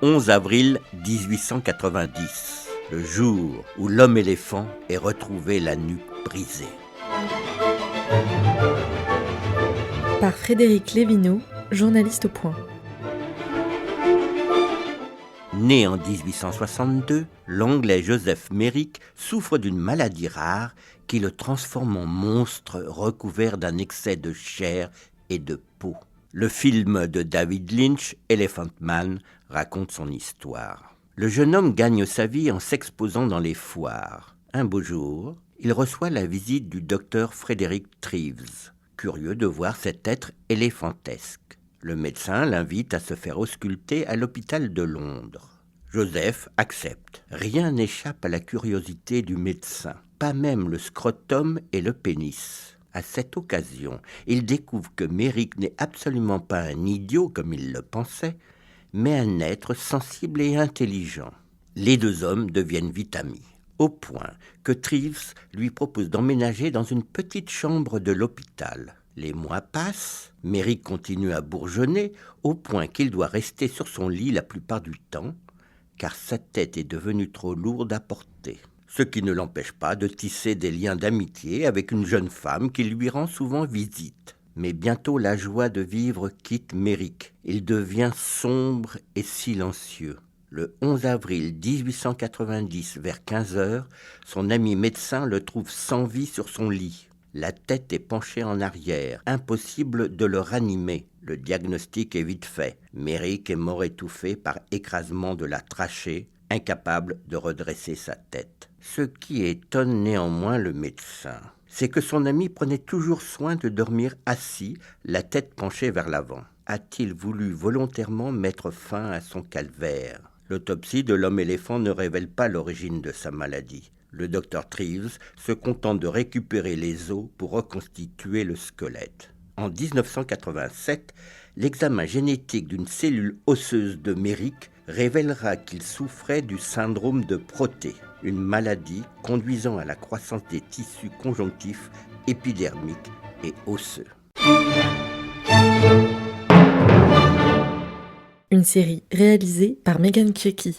11 avril 1890, le jour où l'homme-éléphant est retrouvé la nuque brisée. Par Frédéric Lévineau, journaliste au Point. Né en 1862, l'Anglais Joseph Merrick souffre d'une maladie rare qui le transforme en monstre recouvert d'un excès de chair et de peau. Le film de David Lynch, Elephant Man, raconte son histoire. Le jeune homme gagne sa vie en s'exposant dans les foires. Un beau jour, il reçoit la visite du docteur Frederick Treves, curieux de voir cet être éléphantesque. Le médecin l'invite à se faire ausculter à l'hôpital de Londres. Joseph accepte. Rien n'échappe à la curiosité du médecin, pas même le scrotum et le pénis. À cette occasion, il découvre que Merrick n'est absolument pas un idiot comme il le pensait, mais un être sensible et intelligent. Les deux hommes deviennent vite amis, au point que Treves lui propose d'emménager dans une petite chambre de l'hôpital. Les mois passent, Merrick continue à bourgeonner, au point qu'il doit rester sur son lit la plupart du temps, car sa tête est devenue trop lourde à porter. Ce qui ne l'empêche pas de tisser des liens d'amitié avec une jeune femme qui lui rend souvent visite. Mais bientôt la joie de vivre quitte Merrick. Il devient sombre et silencieux. Le 11 avril 1890, vers 15h, son ami médecin le trouve sans vie sur son lit. La tête est penchée en arrière, impossible de le ranimer. Le diagnostic est vite fait. Merrick est mort étouffé par écrasement de la trachée, incapable de redresser sa tête. Ce qui étonne néanmoins le médecin, c'est que son ami prenait toujours soin de dormir assis, la tête penchée vers l'avant. A-t-il voulu volontairement mettre fin à son calvaire ? L'autopsie de l'homme-éléphant ne révèle pas l'origine de sa maladie. Le docteur Treves se contente de récupérer les os pour reconstituer le squelette. En 1987, l'examen génétique d'une cellule osseuse de Merrick révélera qu'il souffrait du syndrome de Proté, une maladie conduisant à la croissance des tissus conjonctifs, épidermiques et osseux. Une série réalisée par Megan Kiecky.